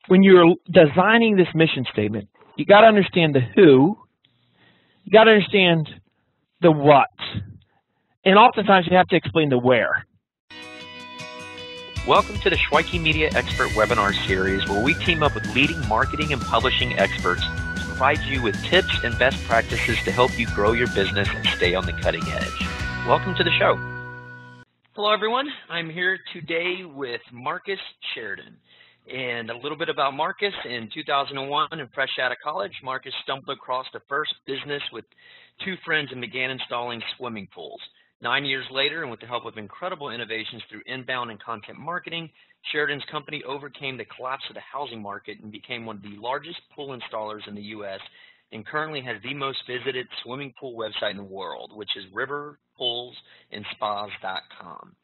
when you're designing this mission statement, you got to understand the who, you got to understand the what, and oftentimes you have to explain the where. Welcome to the Shweiki Media Expert Webinar Series, where we team up with leading marketing and publishing experts to provide you with tips and best practices to help you grow your business and stay on the cutting edge. Welcome to the show. Hello, everyone. I'm here today with Marcus Sheridan. And a little bit about Marcus. In 2001, and fresh out of college, Marcus stumbled across the first business with two friends and began installing swimming pools. 9 years later, and with the help of incredible innovations through inbound and content marketing, Sheridan's company overcame the collapse of the housing market and became one of the largest pool installers in the U.S. and currently has the most visited swimming pool website in the world, which is riverpoolsandspas.com.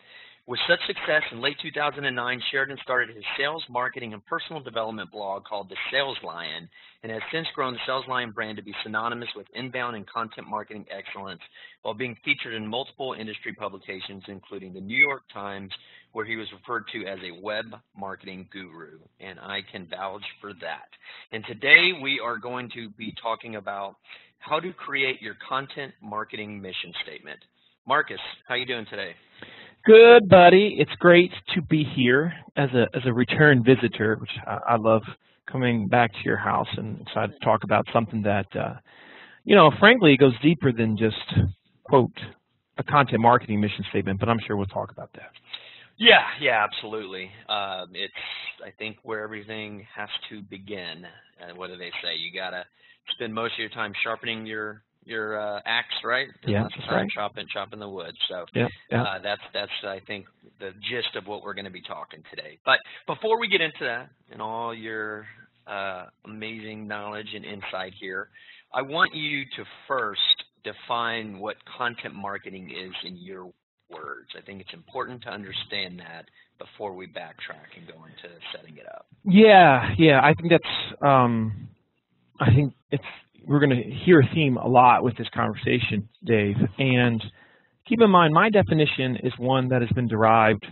With such success, in late 2009, Sheridan started his sales, marketing, and personal development blog called The Sales Lion, and has since grown the Sales Lion brand to be synonymous with inbound and content marketing excellence, while being featured in multiple industry publications, including the New York Times, where he was referred to as a web marketing guru, and I can vouch for that. And today we are going to be talking about how to create your content marketing mission statement. Marcus, how you doing today? Good, buddy. It's great to be here as a return visitor, which I love coming back to your house and excited to talk about something that, frankly, goes deeper than just, quote, a content marketing mission statement, but I'm sure we'll talk about that. Yeah, absolutely. It's, I think, where everything has to begin. What do they say? You got to spend most of your time sharpening your axe, right? Yeah, that's right. Chopping the wood. So that's I think the gist of what we're going to be talking today. But before we get into that and all your amazing knowledge and insight here, I want you to first define what content marketing is in your words. I think it's important to understand that before we backtrack and go into setting it up. Yeah. I think that's. We're going to hear a theme a lot with this conversation, Dave. And keep in mind, my definition is one that has been derived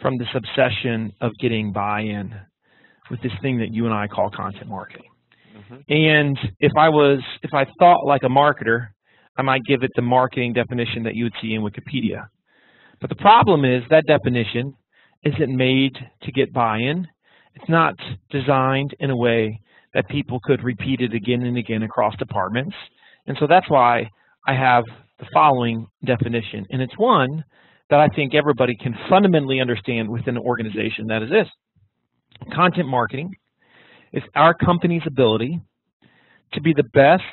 from this obsession of getting buy-in with this thing that you and I call content marketing. Mm-hmm. And if I thought like a marketer, I might give it the marketing definition that you would see in Wikipedia. But the problem is that definition isn't made to get buy-in. It's not designed in a way that people could repeat it again and again across departments. And so that's why I have the following definition. And it's one that I think everybody can fundamentally understand within an organization. That is this. Content marketing is our company's ability to be the best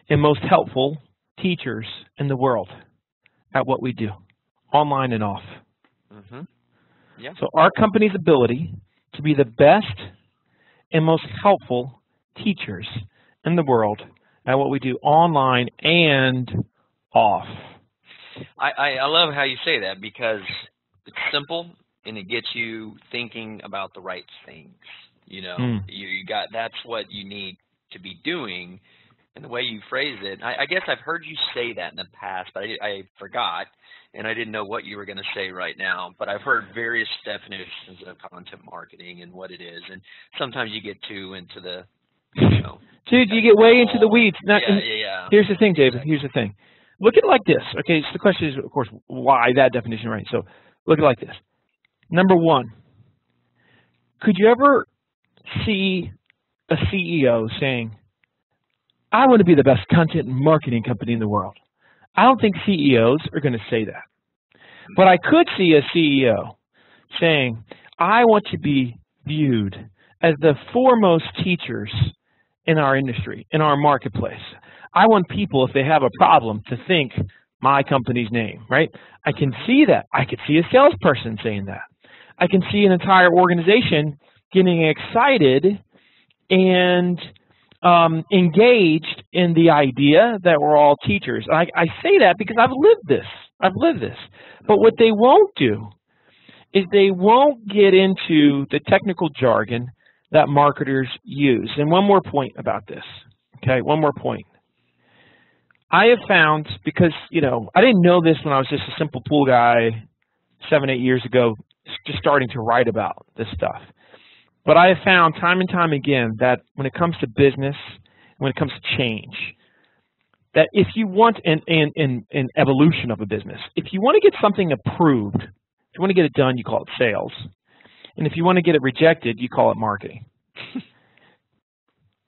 and most helpful teachers in the world at what we do, online and off. Mm-hmm. Yeah. So our company's ability to be the best and most helpful teachers in the world at what we do online and off. I love how you say that, because it's simple and it gets you thinking about the right things. You got, that's what you need to be doing, and the way you phrase it. I guess I've heard you say that in the past, but I forgot. And I didn't know what you were going to say right now, but I've heard various definitions of content marketing and what it is, and sometimes you get too into the, Dude, you get way into the weeds. Now, yeah. Here's the thing, David. Here's the thing. Look at it like this. Okay, so the question is, of course, why that definition, right? So look at it like this. Number one, could you ever see a CEO saying, I want to be the best content marketing company in the world? I don't think CEOs are going to say that. But I could see a CEO saying, I want to be viewed as the foremost teachers in our industry, in our marketplace. I want people, if they have a problem, to think my company's name, right? I can see that. I could see a salesperson saying that. I can see an entire organization getting excited and engaged in the idea that we're all teachers. I say that because I've lived this. But what they won't do is they won't get into the technical jargon that marketers use. And one more point about this, okay? One more point. I have found, because, I didn't know this when I was just a simple pool guy 7, 8 years ago, just starting to write about this stuff. But I have found time and time again that when it comes to business, when it comes to change, that if you want an evolution of a business, if you want to get something approved, if you want to get it done, you call it sales. And if you want to get it rejected, you call it marketing.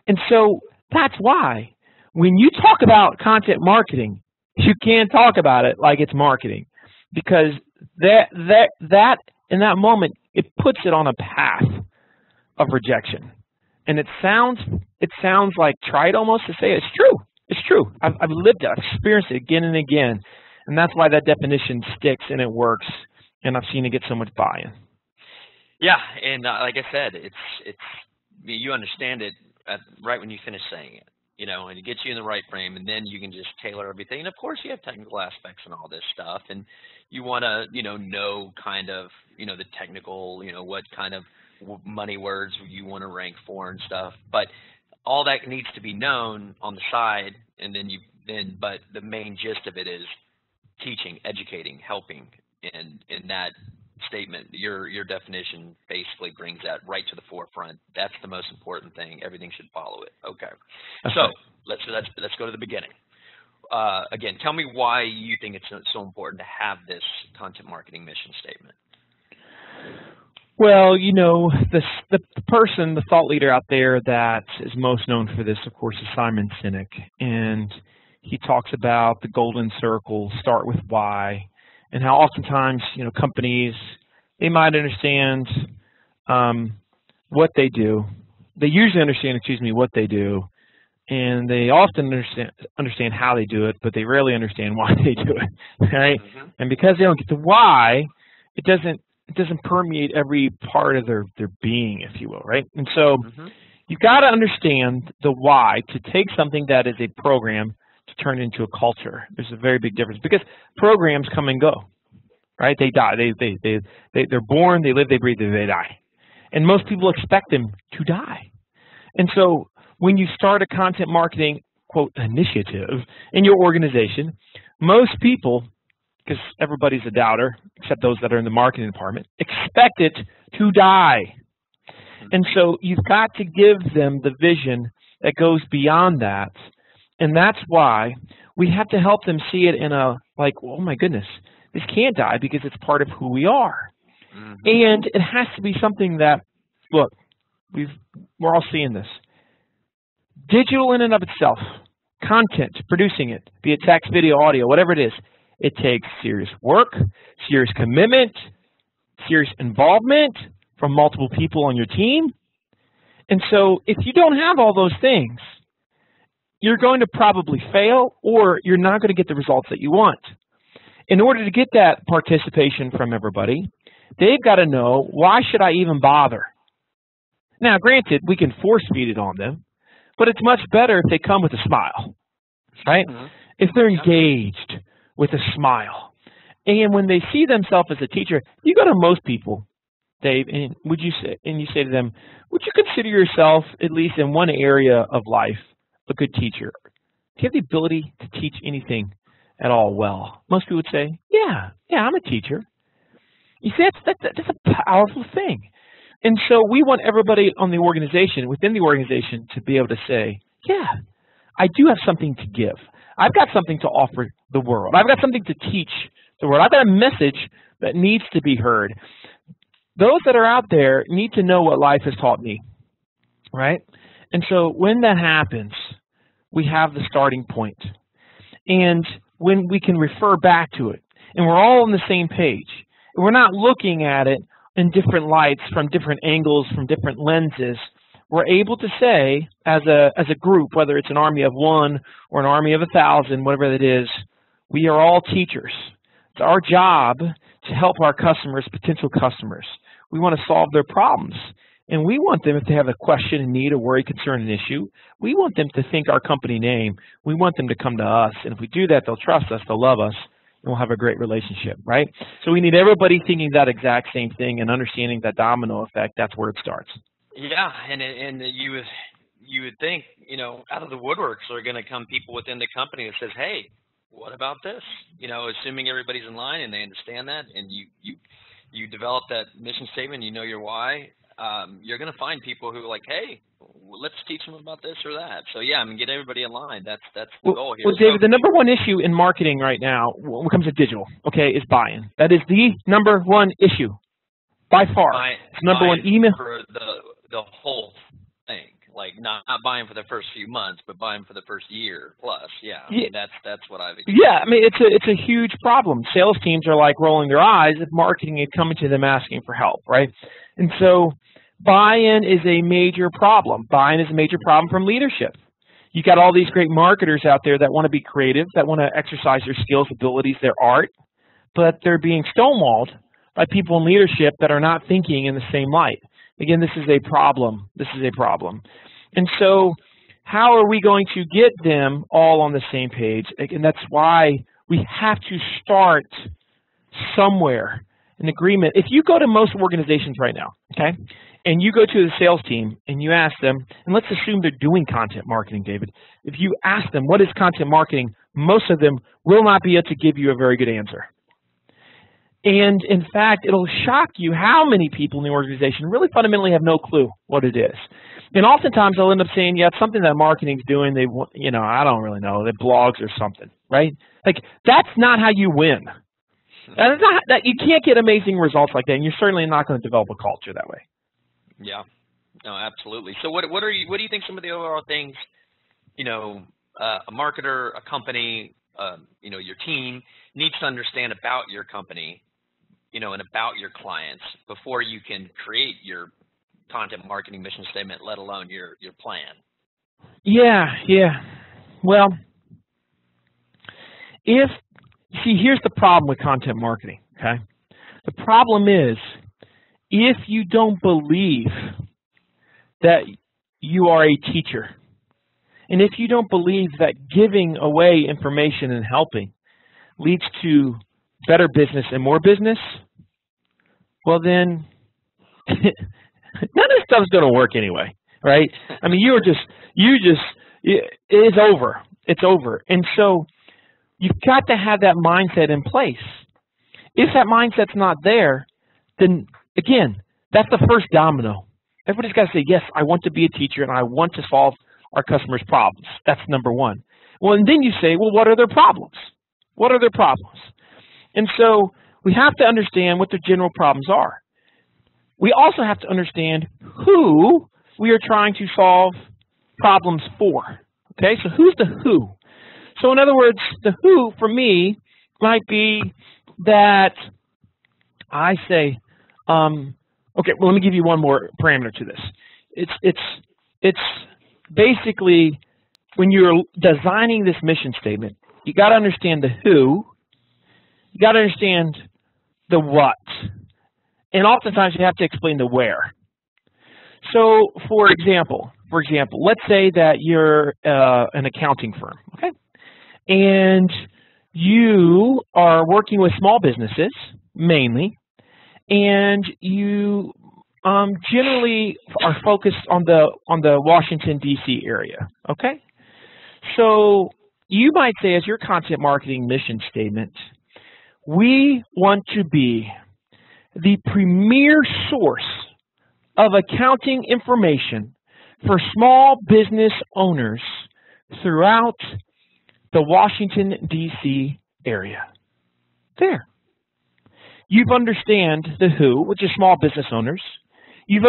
And so that's why when you talk about content marketing, you can't talk about it like it's marketing, because that in that moment, it puts it on a path of rejection. And it sounds like trite almost to say it. It's true. It's true. I've lived it. I've experienced it again and again. And that's why that definition sticks and it works. And I've seen it get so much buy-in. Yeah, and like I said, it's you understand it right when you finish saying it, you know, and it gets you in the right frame, and then you can just tailor everything. And of course, you have technical aspects and all this stuff, and you want to, know kind of, the technical, what kind of money words you want to rank for and stuff. But all that needs to be known on the side, and but the main gist of it is teaching, educating, helping, and in that statement, your definition basically brings that right to the forefront. That's the most important thing. Everything should follow it. Okay. So let's go to the beginning. Again, tell me why you think it's so important to have this content marketing mission statement. Well, the person, the thought leader out there that is most known for this, of course, is Simon Sinek. And he talks about the golden circle, start with why, and how oftentimes, companies, they might understand what they do. They usually understand, what they do, and they often understand how they do it, but they rarely understand why they do it, right? Mm-hmm. And because they don't get the why, it doesn't permeate every part of their being, if you will, right? And so you've got to understand the why to take something that is a program to turn it into a culture. There's a very big difference, because programs come and go, right? They die. They're born, they live, they breathe, they die. And most people expect them to die. And so when you start a content marketing, quote, initiative in your organization, most people, because everybody's a doubter, except those that are in the marketing department, expect it to die. And so you've got to give them the vision that goes beyond that. And that's why we have to help them see it in a, like, oh my goodness, this can't die because it's part of who we are. Mm-hmm. And it has to be something that, look, we're all seeing this. Digital in and of itself, content, producing it, be it text, video, audio, whatever it is, it takes serious work, serious commitment, serious involvement from multiple people on your team. And so if you don't have all those things, you're going to probably fail, or you're not going to get the results that you want. In order to get that participation from everybody, they've got to know, why should I even bother? Now, granted, we can force feed it on them, but it's much better if they come with a smile, right? Mm-hmm. If they're engaged with a smile. And when they see themselves as a teacher, you go to most people, Dave, and you say to them, would you consider yourself, at least in one area of life, a good teacher? Do you have the ability to teach anything at all well? Most people would say, yeah, I'm a teacher. You see, that's a powerful thing. And so we want everybody on the organization, within the organization, to be able to say, yeah, I do have something to give. I've got something to offer the world. I've got something to teach the world. I've got a message that needs to be heard. Those that are out there need to know what life has taught me, right? And so when that happens, we have the starting point. And when we can refer back to it, and we're all on the same page, and we're not looking at it in different lights, from different angles, from different lenses, we're able to say, as a group, whether it's an army of one or an army of 1,000, whatever it is, we are all teachers. It's our job to help our customers, potential customers. We want to solve their problems. And we want them, if they have a question, a need, a worry, concern, an issue, we want them to think our company name. We want them to come to us. And if we do that, they'll trust us, they'll love us, and we'll have a great relationship, right? So we need everybody thinking that exact same thing and understanding that domino effect. That's where it starts. Yeah, and you would think, out of the woodworks are going to come people within the company that says, hey, what about this? Assuming everybody's in line and they understand that, and you develop that mission statement, you know your why. you're going to find people who are like, hey, let's teach them about this or that. So yeah, I mean, get everybody in line. That's the goal here. Well, David, the number one issue in marketing right now, when it comes to digital, okay, is buy-in. That is the number one issue, by far. It's number one email for the whole thing. Like not buying for the first few months, but buying for the first year plus. Yeah, I mean, that's what I've experienced. Yeah, I mean, it's a huge problem. Sales teams are like rolling their eyes if marketing is coming to them asking for help, right? And so buy-in is a major problem. Buy-in is a major problem from leadership. You got all these great marketers out there that want to be creative, that want to exercise their skills, abilities, their art, but they're being stonewalled by people in leadership that are not thinking in the same light. Again, this is a problem. This is a problem. And so how are we going to get them all on the same page? And that's why we have to start somewhere, an agreement. If you go to most organizations right now, okay, and you go to the sales team and you ask them, and let's assume they're doing content marketing, David. If you ask them, what is content marketing, most of them will not be able to give you a very good answer. And in fact, it'll shock you how many people in the organization really fundamentally have no clue what it is. And oftentimes they'll end up saying, yeah, it's something that marketing's doing. They, you know, I don't really know. They blogs or something, right? Like, that's not how you win. That's not, that you can't get amazing results like that, and you're certainly not going to develop a culture that way. Yeah, no, absolutely. So what do you think some of the overall things, you know, a marketer, a company, you know, your team needs to understand about your company, you know, and about your clients before you can create your content marketing mission statement, let alone your plan? Yeah. Well, see, here's the problem with content marketing, okay? The problem is, if you don't believe that you are a teacher, and if you don't believe that giving away information and helping leads to better business and more business, well then, none of this stuff's going to work anyway, right? I mean, it's over. It's over. And so you've got to have that mindset in place. If that mindset's not there, then again, that's the first domino. Everybody's got to say, yes, I want to be a teacher and I want to solve our customers' problems. That's number one. Well, and then you say, well, what are their problems? What are their problems? And so we have to understand what the general problems are. We also have to understand who we are trying to solve problems for. Okay, so who's the who? So in other words, the who for me might be that I say, okay, well, let me give you one more parameter to this. It's basically when you're designing this mission statement, you got to understand the who, you got to understand the what, and oftentimes you have to explain the where. So, for example, let's say that you're an accounting firm, okay, and you are working with small businesses mainly, and you generally are focused on the Washington, D.C. area, okay? So you might say as your content marketing mission statement, we want to be the premier source of accounting information for small business owners throughout the Washington, D.C. area. There. You've understand the who, which is small business owners. You've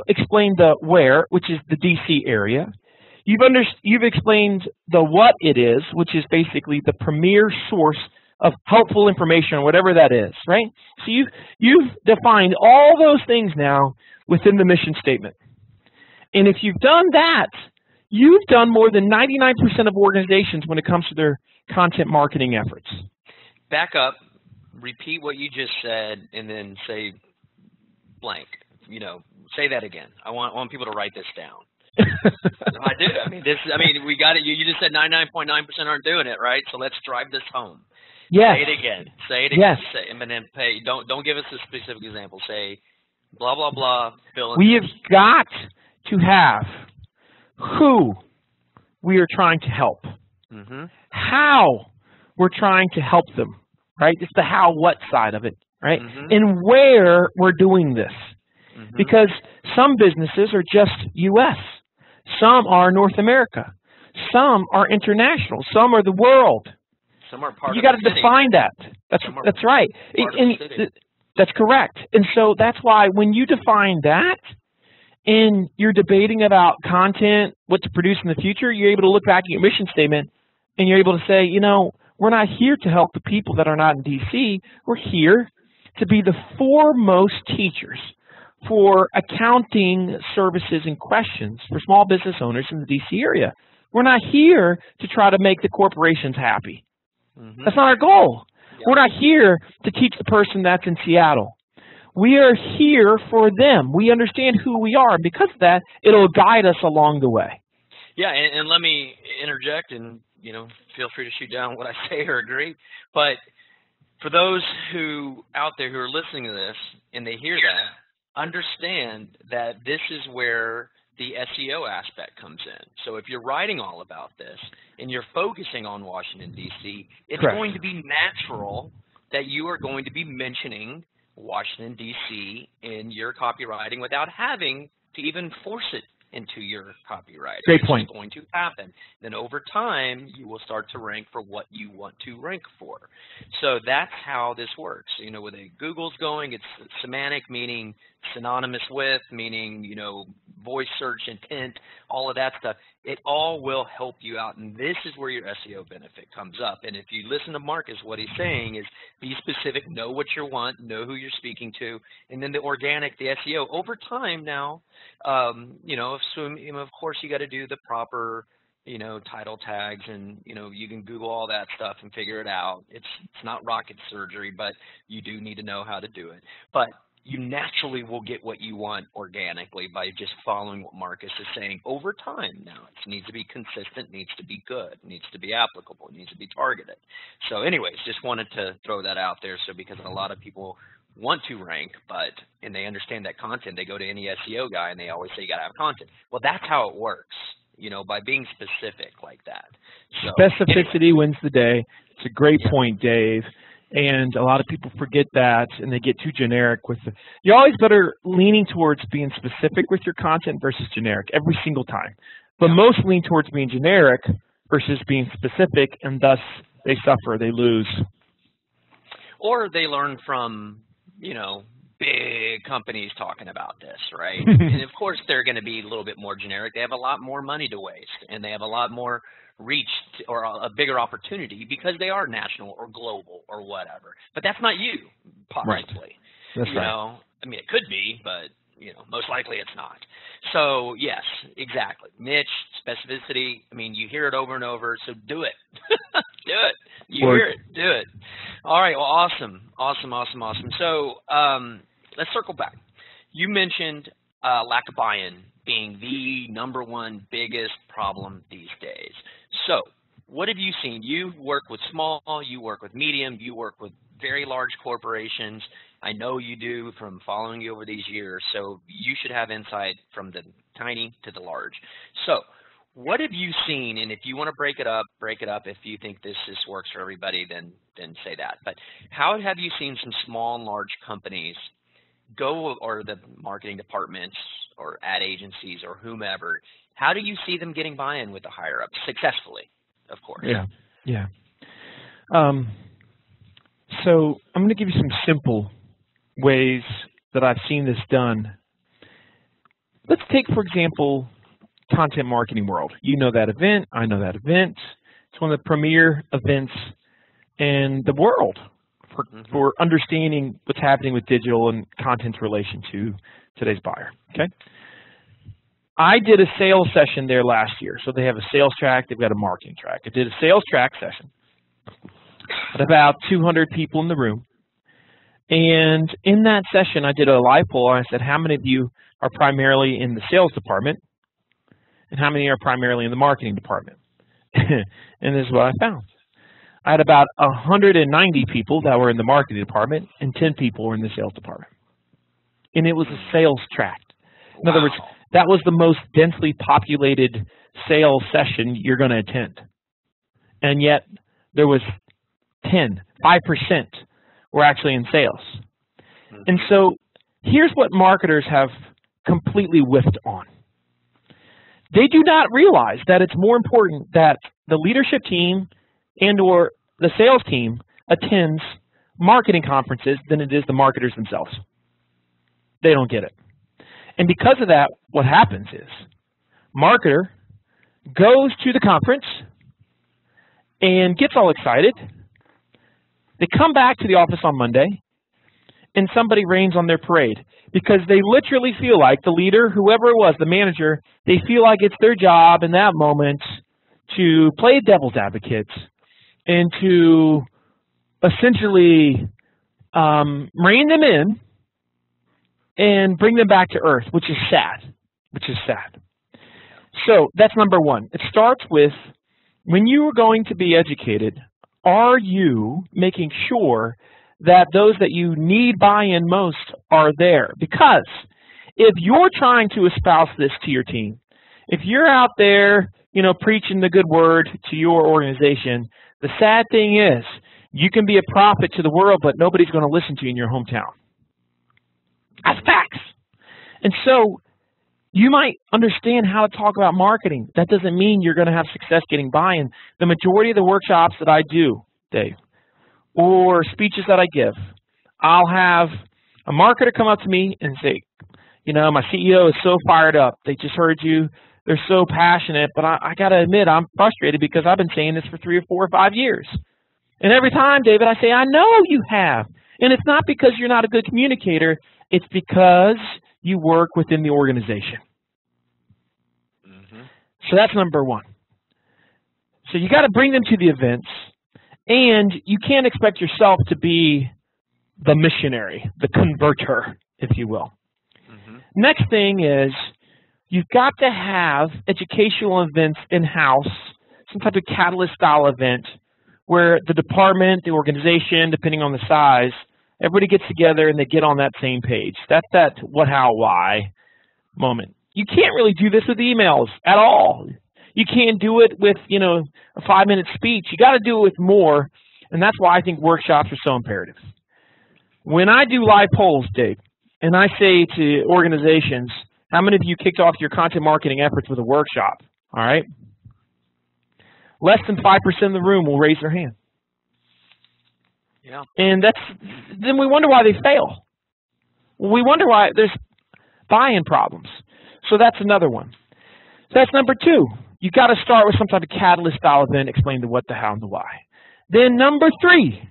explained the where, which is the D.C. area. You've explained the what it is, which is basically the premier source of helpful information, or whatever that is, right? So you've defined all those things now within the mission statement. And if you've done that, you've done more than 99% of organizations when it comes to their content marketing efforts. Back up, repeat what you just said, and then say blank. You know, say that again. I want people to write this down. I do. I mean, we got it. You just said 99.9% aren't doing it, right? So let's drive this home. Yes. Say it again. Say it again. Yes. Say, and then pay. Don't give us a specific example. Say blah blah blah. We have got to have who we are trying to help, how we're trying to help them, right? It's the how what side of it, right? And where we're doing this. Because some businesses are just U.S. Some are North America. Some are international. Some are the world. Some are part you of got the to define that. That's right. That's correct. And so that's why when you define that and you're debating about content, what to produce in the future, you're able to look back at your mission statement and you're able to say, you know, we're not here to help the people that are not in D.C. We're here to be the foremost teachers for accounting services and questions for small business owners in the D.C. area. We're not here to try to make the corporations happy. That's not our goal. We're not here to teach the person that's in Seattle. We are here for them. We understand who we are. Because of that, it'll guide us along the way. Yeah, and let me interject and, you know, feel free to shoot down what I say or agree. But for those who out there who are listening to this and they hear that, understand that this is where the SEO aspect comes in. So if you're writing all about this and you're focusing on Washington, D.C., it's Correct. going to be natural that you are going to be mentioning Washington, D.C. in your copywriting without having to even force it into your copywriting. Great point. It's going to happen. Then over time, you will start to rank for what you want to rank for. So that's how this works. You know, with Google's going, it's semantic, meaning synonymous with, meaning, you know, voice search intent, all of that stuff. It all will help you out, and this is where your SEO benefit comes up. And if you listen to Marcus, what he's saying is be specific, know what you want, know who you're speaking to, and then the organic, the SEO. Over time now, you know, of course you got to do the proper, you know, title tags, and, you know, you can Google all that stuff and figure it out. It's not rocket surgery, but you do need to know how to do it. But you naturally will get what you want organically by just following what Marcus is saying over time. Now, it needs to be consistent, needs to be good, needs to be applicable, needs to be targeted. So anyways, just wanted to throw that out there. So because a lot of people want to rank, and they understand that content, they go to any SEO guy and they always say you got to have content. Well, that's how it works, you know, by being specific like that. So, specificity wins the day. It's a great point, Dave. And a lot of people forget that, and they get too generic with it. You're always better leaning towards being specific with your content versus generic every single time. But most lean towards being generic versus being specific, and thus they suffer, they lose. Or they learn from, you know, big companies talking about this, right? And of course they're going to be a little bit more generic. They have a lot more money to waste, and they have a lot more reach or a bigger opportunity because they are national or global or whatever. But that's not you, possibly. Right. That's you know, I mean, it could be, but, you know, most likely it's not. So yes, exactly. Niche, specificity. I mean, you hear it over and over, so do it. Do it. You hear it, do it. All right, well, awesome. So let's circle back. You mentioned lack of buy-in being the #1 biggest problem these days. So what have you seen? You work with small, you work with medium, you work with very large corporations. I know you do from following you over these years, so you should have insight from the tiny to the large. So what have you seen? And if you want to break it up. If you think this works for everybody, then say that. But how have you seen some small and large companies go, or the marketing departments or ad agencies or whomever, how do you see them getting buy-in with the higher-ups successfully, of course? Yeah. So I'm going to give you some simple ways that I've seen this done. Let's take, for example, Content Marketing World. You know that event. I know that event. It's one of the premier events in the world for understanding what's happening with digital and content's relation to today's buyer. Okay. I did a sales session there last year. So they have a sales track. They've got a marketing track. I did a sales track session at about 200 people in the room. And in that session, I did a live poll. And I said, how many of you are primarily in the sales department? And how many are primarily in the marketing department? And this is what I found. I had about 190 people that were in the marketing department, and 10 people were in the sales department. And it was a sales track. In other words, that was the most densely populated sales session you're going to attend. And yet, there was 5% were actually in sales. And so here's what marketers have completely whiffed on. They do not realize that it's more important that the leadership team and or the sales team attends marketing conferences than it is the marketers themselves. They don't get it. And because of that, what happens is marketer goes to the conference and gets all excited. They come back to the office on Monday and somebody rains on their parade because they literally feel like the leader, whoever it was, the manager, they feel like it's their job in that moment to play devil's advocate and to essentially rein them in and bring them back to earth, which is sad, So that's number one. It starts with, when you are going to be educated, are you making sure that those that you need buy-in most are there? Because if you're trying to espouse this to your team, if you're out there, preaching the good word to your organization, the sad thing is you can be a prophet to the world, but nobody's going to listen to you in your hometown. That's facts. And so you might understand how to talk about marketing. That doesn't mean you're going to have success getting buy-in. The majority of the workshops that I do, Dave, or speeches that I give, I'll have a marketer come up to me and say, my CEO is so fired up. They just heard you. They're so passionate, but I got to admit, I'm frustrated because I've been saying this for 3 or 4 or 5 years. And every time, David, I say, I know you have. And it's not because you're not a good communicator. It's because you work within the organization. So that's number one. So you got to bring them to the events, and you can't expect yourself to be the missionary, the converter, if you will. Next thing is you've got to have educational events in-house, some type of catalyst-style event where the department, the organization, depending on the size, everybody gets together and they get on that same page. That's that what, how, why moment. You can't really do this with emails at all. You can't do it with, a 5-minute speech. You got to do it with more, and that's why I think workshops are so imperative. When I do live polls, Dave, and I say to organizations, how many of you kicked off your content marketing efforts with a workshop? All right? Less than 5% of the room will raise their hand. Yeah. And then we wonder why they fail. We wonder why there's buy-in problems. So that's another one. So that's number two. You got to start with some type of catalyst style event, explain the what, the how, and the why. Then number three,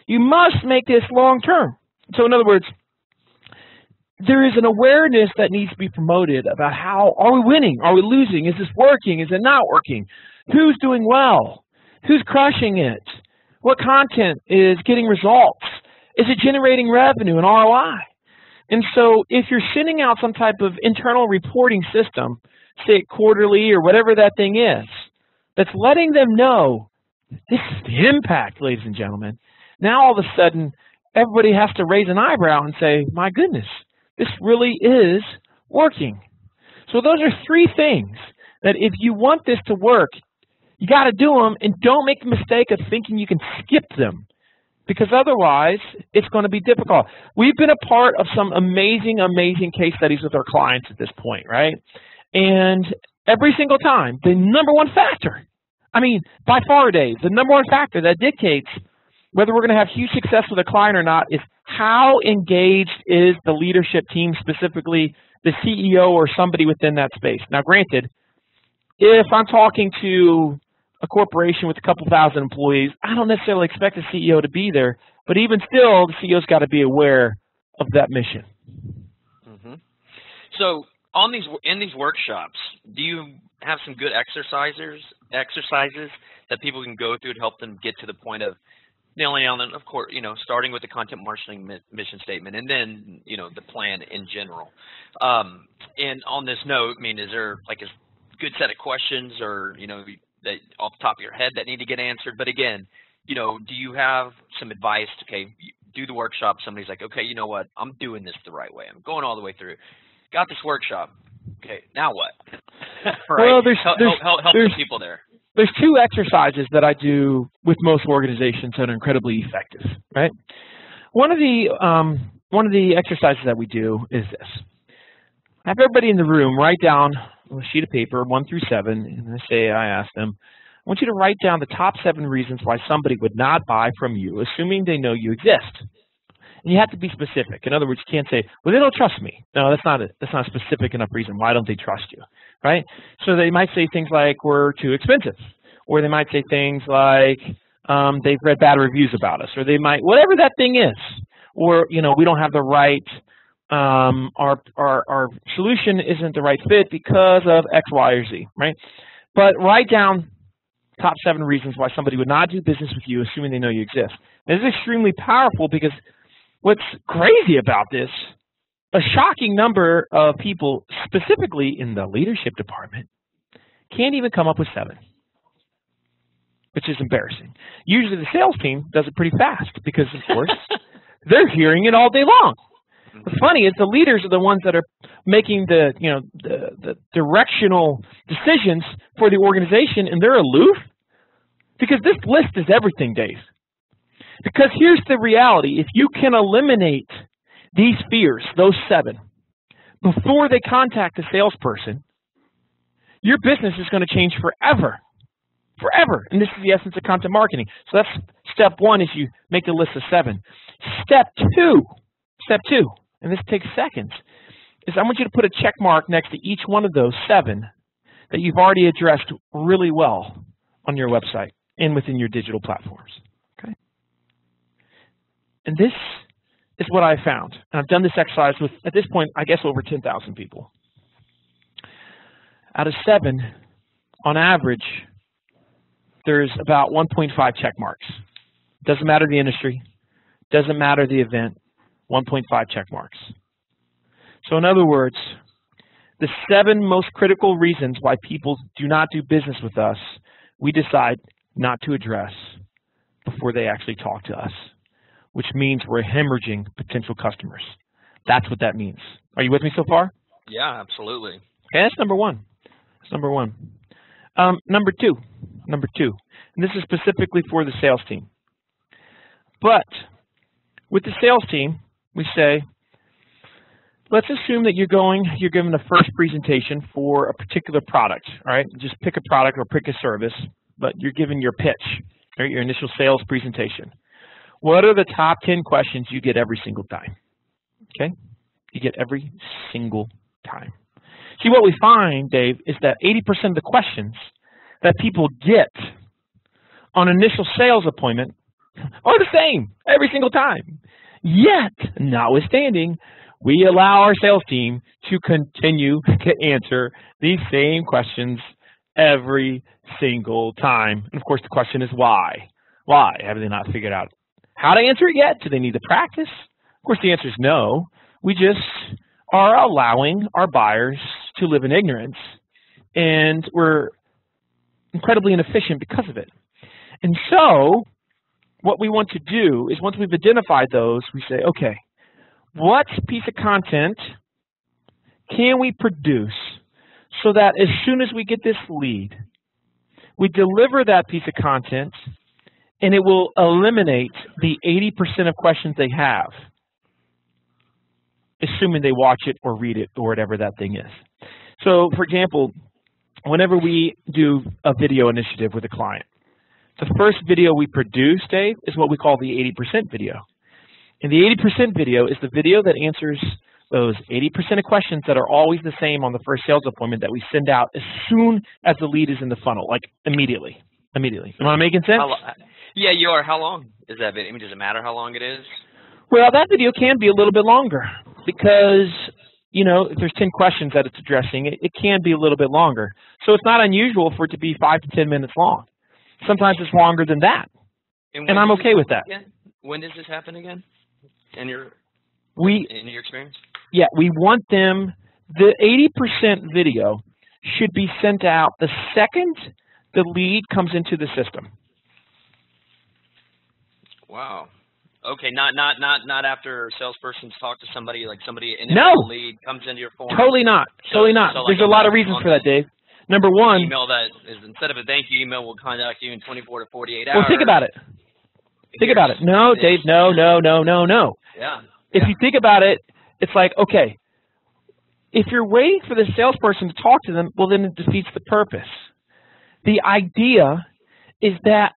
you must make this long term. So in other words, there is an awareness that needs to be promoted about how, are we winning? Are we losing? Is this working? Is it not working? Who's doing well? Who's crushing it? What content is getting results? Is it generating revenue and ROI? And so if you're sending out some type of internal reporting system, say it quarterly or whatever that thing is, that's letting them know this is the impact, ladies and gentlemen. Now all of a sudden, everybody has to raise an eyebrow and say, my goodness, this really is working. So those are 3 things that if you want this to work, you got to do them, and don't make the mistake of thinking you can skip them, because otherwise it's going to be difficult. We've been a part of some amazing, amazing case studies with our clients at this point, right? And every single time, the number one factor, by far, Dave, the number one factor that dictates whether we're going to have huge success with a client or not is how engaged is the leadership team, specifically the CEO or somebody within that space. Now, granted, if I'm talking to a corporation with a couple thousand employees, I don't necessarily expect the CEO to be there, but even still, the CEO's got to be aware of that mission. So in these workshops, do you have some good exercises that people can go through to help them get to the point of nailing down, of course, starting with the content marketing mission statement, and then, the plan in general. And on this note, is there like a good set of questions or, that off the top of your head that need to get answered? But again, do you have some advice? Okay, do the workshop. Somebody's like, okay, you know what? I'm doing this the right way. I'm going all the way through. Got this workshop. Okay, now what? Right. Well, help the people there. There's 2 exercises that I do with most organizations that are incredibly effective, right? One of the one of the exercises that we do is this. Have everybody in the room write down a sheet of paper, 1 through 7, and I ask them, I want you to write down the top 7 reasons why somebody would not buy from you, assuming they know you exist. And you have to be specific. In other words, you can't say, well, they don't trust me. No, that's not a specific enough reason. Why don't they trust you, right? So they might say things like, we're too expensive. Or they might say things like, they've read bad reviews about us. Or they might, whatever that thing is. Or, you know, we don't have the right, our solution isn't the right fit because of X, Y, or Z, right? But write down top 7 reasons why somebody would not do business with you, assuming they know you exist. This is extremely powerful because what's crazy about this, a shocking number of people, specifically in the leadership department, can't even come up with 7, which is embarrassing. Usually the sales team does it pretty fast because, of course, they're hearing it all day long. What's funny is the leaders are the ones that are making the directional decisions for the organization, and they're aloof because this list is everything, Dave. Because here's the reality. If you can eliminate these fears, those 7, before they contact the salesperson, your business is going to change forever. Forever. And this is the essence of content marketing. So that's step 1 is you make the list of 7. Step 2, and this takes seconds, is I want you to put a check mark next to each one of those 7 that you've already addressed really well on your website and within your digital platforms. Okay? And this is what I found. And I've done this exercise with, at this point, I guess over 10,000 people. Out of 7, on average, there's about 1.5 check marks. Doesn't matter the industry, doesn't matter the event, 1.5 check marks. So in other words, the 7 most critical reasons why people do not do business with us, we decide not to address before they actually talk to us, which means we're hemorrhaging potential customers. That's what that means. Are you with me so far? Yeah, absolutely. Okay, that's number 1. That's number 1. Number two, and this is specifically for the sales team. But with the sales team, we say, let's assume that you're given a first presentation for a particular product, all right? Just pick a product or pick a service, but you're given your pitch, right? Your initial sales presentation. What are the top 10 questions you get every single time? Okay? You get every single time. See, what we find, Dave, is that 80% of the questions that people get on initial sales appointment are the same every single time. Yet, notwithstanding, we allow our sales team to continue to answer these same questions every single time. And of course, the question is why? Why have they not figured out how to answer it yet? Do they need to practice? Of course, the answer is no. We just are allowing our buyers to live in ignorance, and we're incredibly inefficient because of it. And so what we want to do is once we've identified those, we say, okay, what piece of content can we produce so that as soon as we get this lead, we deliver that piece of content and it will eliminate the 80% of questions they have, assuming they watch it or read it or whatever that thing is. So, for example, whenever we do a video initiative with a client, the first video we produce, Dave, is what we call the 80% video. And the 80% video is the video that answers those 80% of questions that are always the same on the first sales appointment that we send out as soon as the lead is in the funnel, like immediately. Immediately. Am I making sense? Yeah, you are. How long is that video? I mean, does it matter how long it is? Well, that video can be a little bit longer because, you know, if there's 10 questions that it's addressing, it can be a little bit longer. So it's not unusual for it to be 5 to 10 minutes long. Sometimes it's longer than that. And I'm okay with that. Again? When does this happen again? In your experience? Yeah, we want them, the 80% video should be sent out the second the lead comes into the system. Wow. Okay, not after a salesperson's talked to somebody, like somebody in no. the lead comes into your form. Totally not. Totally not. So there's a lot of reasons for that, Dave. Number one, email that is instead of a thank you email, we'll contact you in 24 to 48 hours. Well, think about it. Think about it. No, Dave. No. Yeah. If you think about it, it's like, okay, if you're waiting for the salesperson to talk to them, well, then it defeats the purpose. The idea is that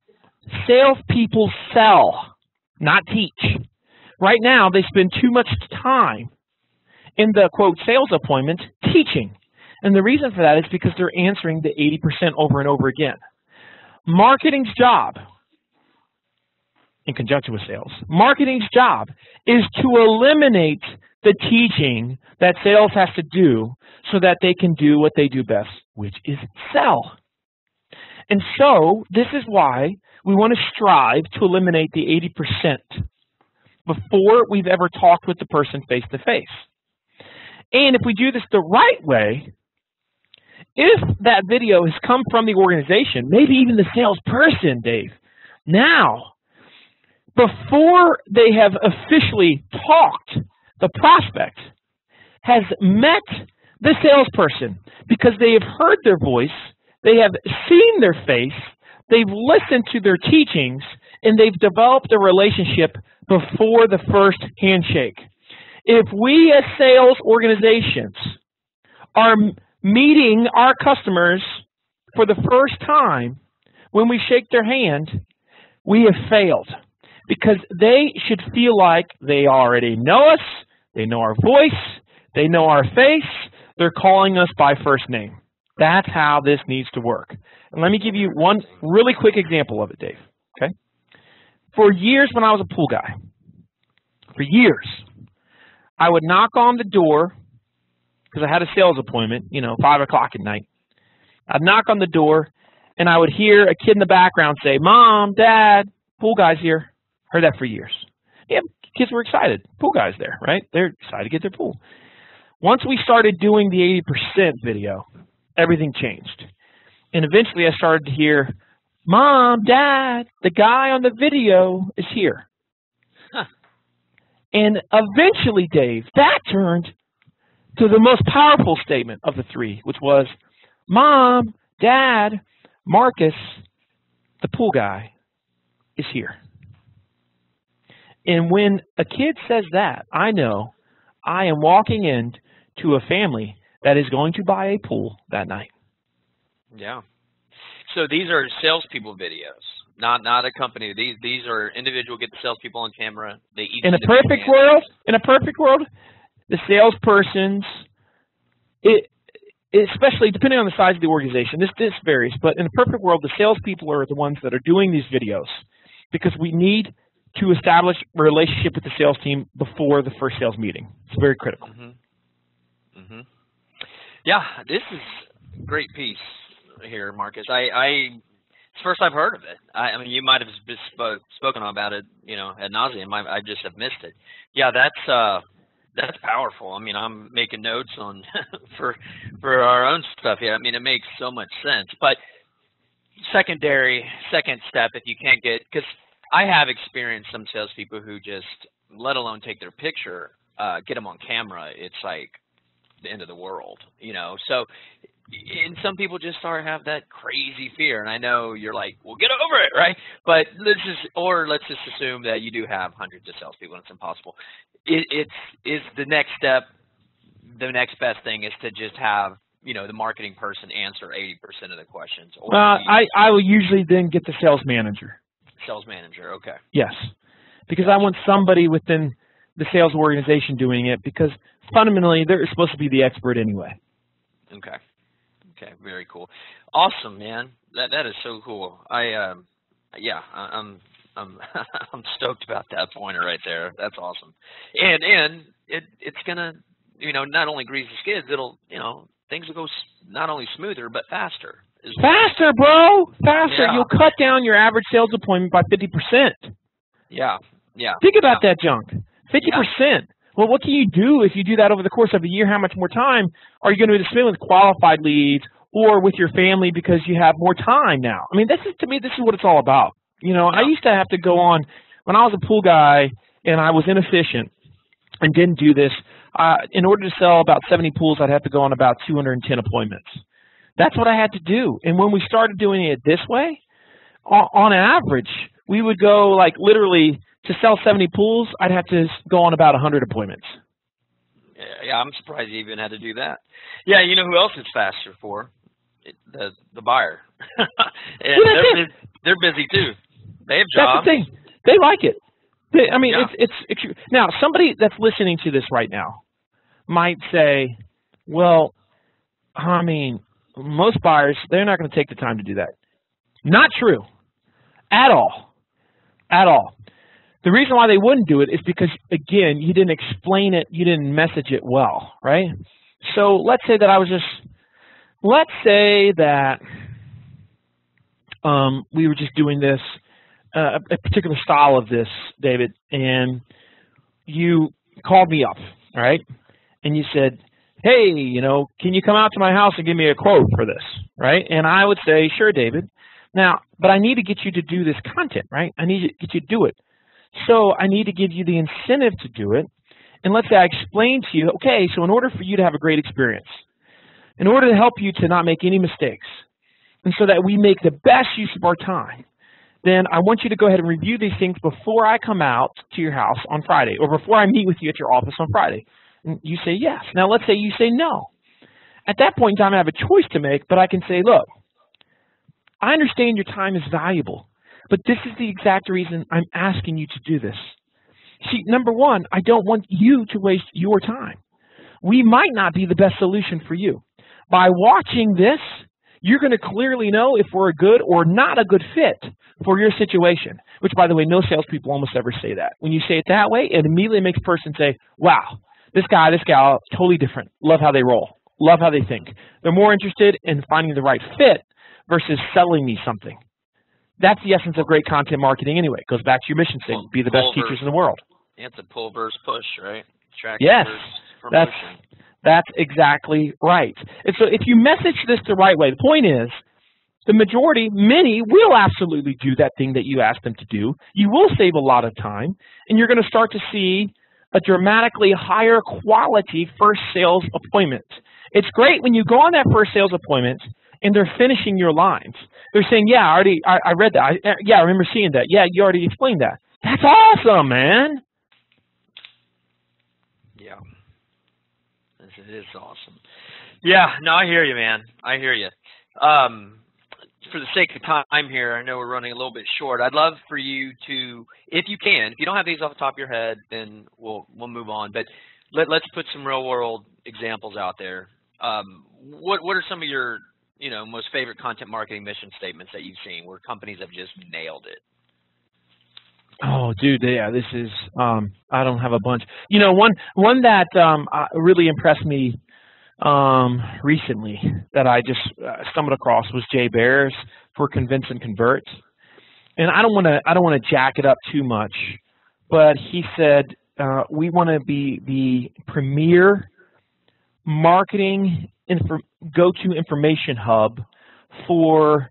salespeople sell, not teach. Right now, they spend too much time in the, quote, sales appointment teaching. And the reason for that is because they're answering the 80% over and over again. Marketing's job, in conjunction with sales, marketing's job is to eliminate the teaching that sales has to do so that they can do what they do best, which is sell. And so this is why we want to strive to eliminate the 80% before we've ever talked with the person face to face. And if we do this the right way, if that video has come from the organization, maybe even the salesperson, Dave, now, before they have officially talked, the prospect has met the salesperson because they have heard their voice, they have seen their face, they've listened to their teachings, and they've developed a relationship before the first handshake. If we as sales organizations are meeting our customers for the first time when we shake their hand, we have failed. Because they should feel like they already know us, they know our voice, they know our face, they're calling us by first name. That's how this needs to work. And let me give you one really quick example of it, Dave. Okay? For years when I was a pool guy, for years, I would knock on the door because I had a sales appointment, 5 o'clock at night. I'd knock on the door, and I would hear a kid in the background say, "Mom, Dad, pool guy's here." Heard that for years. Yeah, kids were excited. Pool guy's there, right? They're excited to get their pool. Once we started doing the 80% video, everything changed. And eventually I started to hear, "Mom, Dad, the guy on the video is here." Huh. And eventually, Dave, that turned to the most powerful statement of the three, which was, "Mom, Dad, Marcus, the pool guy, is here." And when a kid says that, I know I am walking into a family that is going to buy a pool that night. Yeah. So these are salespeople videos, not a company. These are individual. Get the salespeople on camera. They each in a perfect world, the salespersons, especially depending on the size of the organization, this varies. But in a perfect world, the salespeople are the ones that are doing these videos because we need to establish a relationship with the sales team before the first sales meeting. It's very critical. Mm-hmm. Mm-hmm. Yeah, this is a great piece here, Marcus. It's the first I've heard of it. I mean, you might have spoken about it, ad nauseum. I just have missed it. Yeah, that's powerful. I mean, I'm making notes on for our own stuff here. I mean, it makes so much sense. But second step, if you can't because I have experienced some salespeople who just, let alone take their picture, get them on camera, it's like the end of the world, So, and some people just have that crazy fear, and I know you're like, well, get over it, right? But let's just assume that you do have hundreds of salespeople, and it's impossible. Is the next step, the next best thing is to just have the marketing person answer 80% of the questions. Or I will usually then get the sales manager. Sales manager, okay. Yes, because I want somebody within the sales organization doing it because fundamentally they're supposed to be the expert anyway. Okay. Okay, very cool. Awesome, man. That is so cool. I'm stoked about that pointer right there. That's awesome. And it's gonna not only grease the skids, it'll things will go not only smoother but faster. Faster, bro. Faster. Yeah. You'll cut down your average sales appointment by 50%. Yeah. Yeah. Think about that junk. 50%. Yeah. Well, what can you do if you do that over the course of a year? How much more time are you going to spend with qualified leads or with your family because you have more time now? I mean, to me, this is what it's all about. I used to have to go on, when I was a pool guy and I was inefficient and didn't do this, in order to sell about 70 pools, I'd have to go on about 210 appointments. That's what I had to do. And when we started doing it this way, on average, we would go like literally to sell 70 pools, I'd have to go on about 100 appointments. Yeah, I'm surprised you even had to do that. Yeah, you know who else it's faster for? The buyer. And they're busy too. They have jobs. That's the thing. They like it. I mean, Yeah. it's now somebody that's listening to this right now might say, well, I mean, most buyers, they're not going to take the time to do that. Not true. At all. At all. The reason why they wouldn't do it is because, again, you didn't explain it, you didn't message it well, right? So let's say that we were just doing this, a particular style of this, David, and you called me up, right? And you said, hey, you know, can you come out to my house and give me a quote for this, right? And I would say, sure, David. Now, but I need to get you to do this content, right? I need to get you to do it. So I need to give you the incentive to do it. And let's say I explain to you, okay, so in order for you to have a great experience, in order to help you to not make any mistakes, and so that we make the best use of our time, then I want you to go ahead and review these things before I come out to your house on Friday, or before I meet with you at your office on Friday. And you say yes. Now let's say you say no. At that point in time, I have a choice to make, but I can say, look, I understand your time is valuable, but this is the exact reason I'm asking you to do this. See, number one, I don't want you to waste your time. We might not be the best solution for you. By watching this, you're going to clearly know if we're a good or not a good fit for your situation, which, by the way, no salespeople almost ever say that. When you say it that way, it immediately makes a person say, wow, this guy, this gal, totally different. Love how they roll. Love how they think. They're more interested in finding the right fit versus selling me something. That's the essence of great content marketing anyway. It goes back to your mission statement, be the best teachers in the world. It's a pull versus push, right? Yes, that's exactly right. And so if you message this the right way, the point is, the majority, many, will absolutely do that thing that you asked them to do. You will save a lot of time, and you're going to start to see a dramatically higher quality first sales appointment. It's great when you go on that first sales appointment and they're finishing your lines. They're saying, yeah, I read that. I remember seeing that. Yeah, you already explained that. That's awesome, man. Yeah. It is awesome. Yeah, no, I hear you, man. I hear you. For the sake of time here, I know we're running a little bit short. I'd love for you to, if you can, if you don't have these off the top of your head, then we'll move on. But let's put some real world examples out there. What are some of your most favorite content marketing mission statements that you've seen where companies have just nailed it? Oh, dude, yeah, this is, I don't have a bunch. One that really impressed me recently that I just stumbled across was Jay Baer's for Convince and Convert. And I don't want to jack it up too much, but he said we want to be the premier marketing go-to information hub for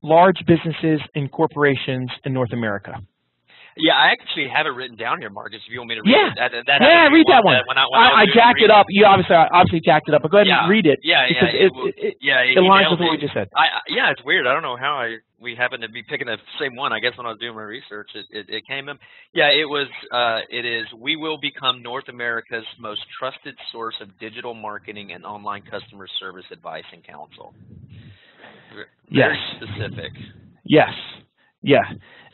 large businesses and corporations in North America. Yeah, I actually have it written down here, Marcus, if you want me to read it. Read that one. I jacked it up. You obviously jacked it up, but go ahead and read it. Because it aligns with what we just said. It's weird. I don't know how we happen to be picking the same one. I guess when I was doing my research, it came in. Yeah, it is, we will become North America's most trusted source of digital marketing and online customer service advice and counsel. Very specific. Yes. Yeah.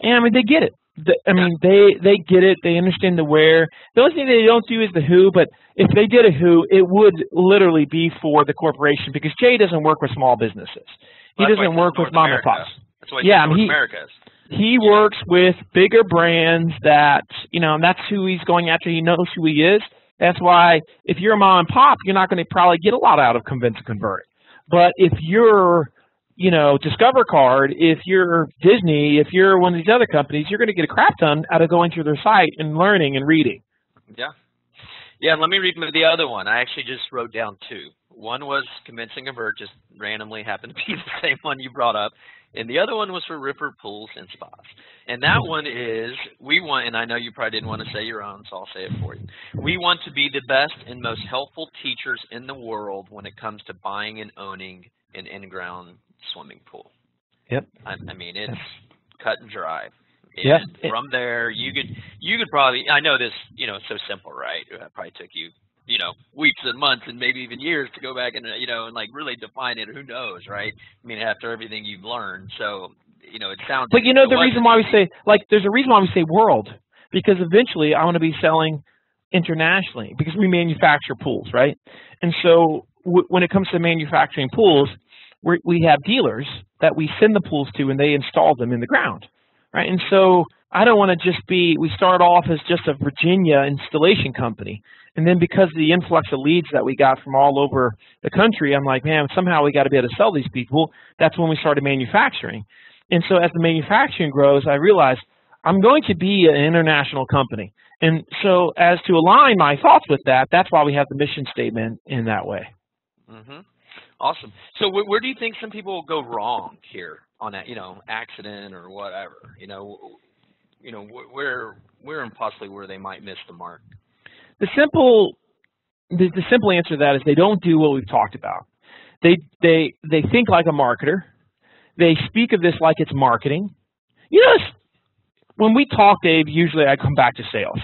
And I mean, they get it. They get it. They understand the where. The only thing they don't do is the who, but if they did a who, it would literally be for the corporation because Jay doesn't work with small businesses. He doesn't work with mom and pops. That's why North America is. He works with bigger brands that, and that's who he's going after. He knows who he is. That's why if you're a mom and pop, you're not going to probably get a lot out of Convince and Convert. But if you're Discover Card, if you're Disney, if you're one of these other companies, you're going to get a crap ton out of going through their site and learning and reading. Yeah. Yeah, let me read the other one. I actually just wrote down two. One was Convince and Convert, just randomly happened to be the same one you brought up. And the other one was for Ripper Pools and Spas. And that one is, we want, and I know you probably didn't want to say your own, so I'll say it for you. We want to be the best and most helpful teachers in the world when it comes to buying and owning an in-ground swimming pool. Yep. I mean, it's cut and dry. And from there, you could probably, I know this, it's so simple, right? It probably took you, weeks and months and maybe even years to go back and, and like really define it. Who knows, right? I mean, after everything you've learned. So, it sounds. But the reason why we say, there's a reason why we say world, because eventually I want to be selling internationally because we manufacture pools, right? And so when it comes to manufacturing pools, we have dealers that we send the pools to and they install them in the ground, right? And so I don't want to just we start off as just a Virginia installation company. And then because of the influx of leads that we got from all over the country, I'm like, man, somehow we got to be able to sell these people. That's when we started manufacturing. And so as the manufacturing grows, I realized I'm going to be an international company. And so as to align my thoughts with that, that's why we have the mission statement in that way. Mm-hmm. Awesome. So where do you think some people go wrong here on that, accident or whatever? Where and possibly where they might miss the mark? The simple answer to that is they don't do what we've talked about. They think like a marketer. They speak of this like it's marketing. When we talk, Dave, usually I come back to sales.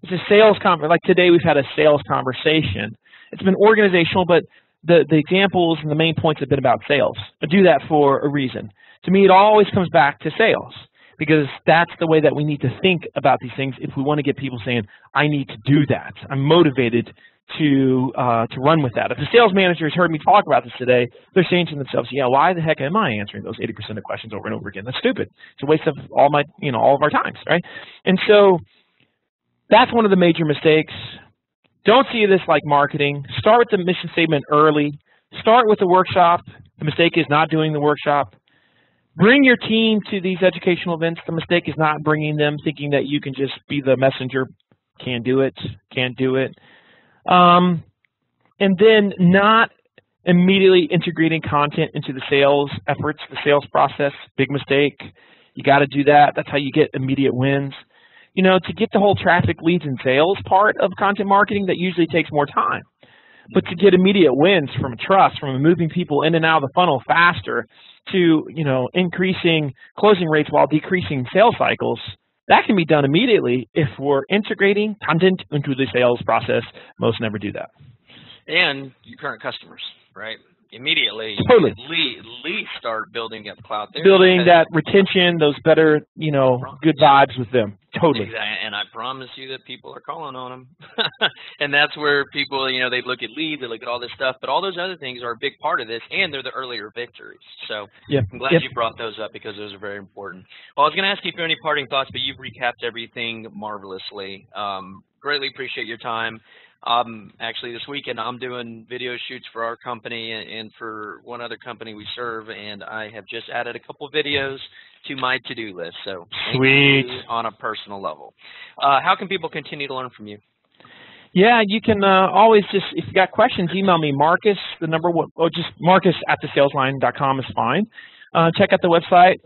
It's a sales conversation. Like today, we've had a sales conversation. It's been organizational, but the examples and the main points have been about sales. I do that for a reason. To me, it always comes back to sales because that's the way that we need to think about these things if we want to get people saying, I need to do that. I'm motivated to run with that. If the sales manager has heard me talk about this today, they're saying to themselves, yeah, why the heck am I answering those 80% of questions over and over again? That's stupid. It's a waste of all of our times, right? And so that's one of the major mistakes. Don't see this like marketing. Start with the mission statement early. Start with the workshop. The mistake is not doing the workshop. Bring your team to these educational events. The mistake is not bringing them, thinking that you can just be the messenger. Can't do it. Can't do it. And then not immediately integrating content into the sales efforts, the sales process. Big mistake. You got to do that. That's how you get immediate wins. To get the whole traffic, leads, and sales part of content marketing, that usually takes more time. But to get immediate wins from trust, from moving people in and out of the funnel faster, to increasing closing rates while decreasing sales cycles, that can be done immediately if we're integrating content into the sales process. Most never do that. And your current customers, right? Immediately, totally. At least start building up cloud there. Building that retention, those better, good vibes with them. Totally. Exactly. And I promise you that people are calling on them. And that's where people, they look at leads, they look at all this stuff, but all those other things are a big part of this, and they're the earlier victories. So I'm glad you brought those up because those are very important. Well, I was going to ask you for any parting thoughts, but you've recapped everything marvelously. Greatly appreciate your time. Actually, this weekend I'm doing video shoots for our company and for one other company we serve, and I have just added a couple videos to my to-do list. So sweet. On a personal level. How can people continue to learn from you? Yeah, you can always just, if you got questions, email me, Marcus, just marcus@thesalesline.com is fine. Check out the website.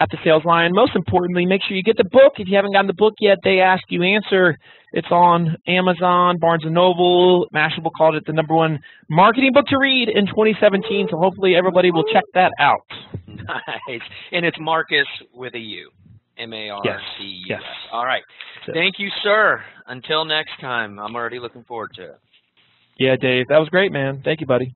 At the Sales Line. Most importantly, make sure you get the book. If you haven't gotten the book yet, They Ask You Answer. It's on Amazon, Barnes & Noble. Mashable called it the #1 marketing book to read in 2017, so hopefully everybody will check that out. Nice. And it's Marcus with a U. M-A-R-C-U-S. Yes. All right. Thank you, sir. Until next time, I'm already looking forward to it. Yeah, Dave. That was great, man. Thank you, buddy.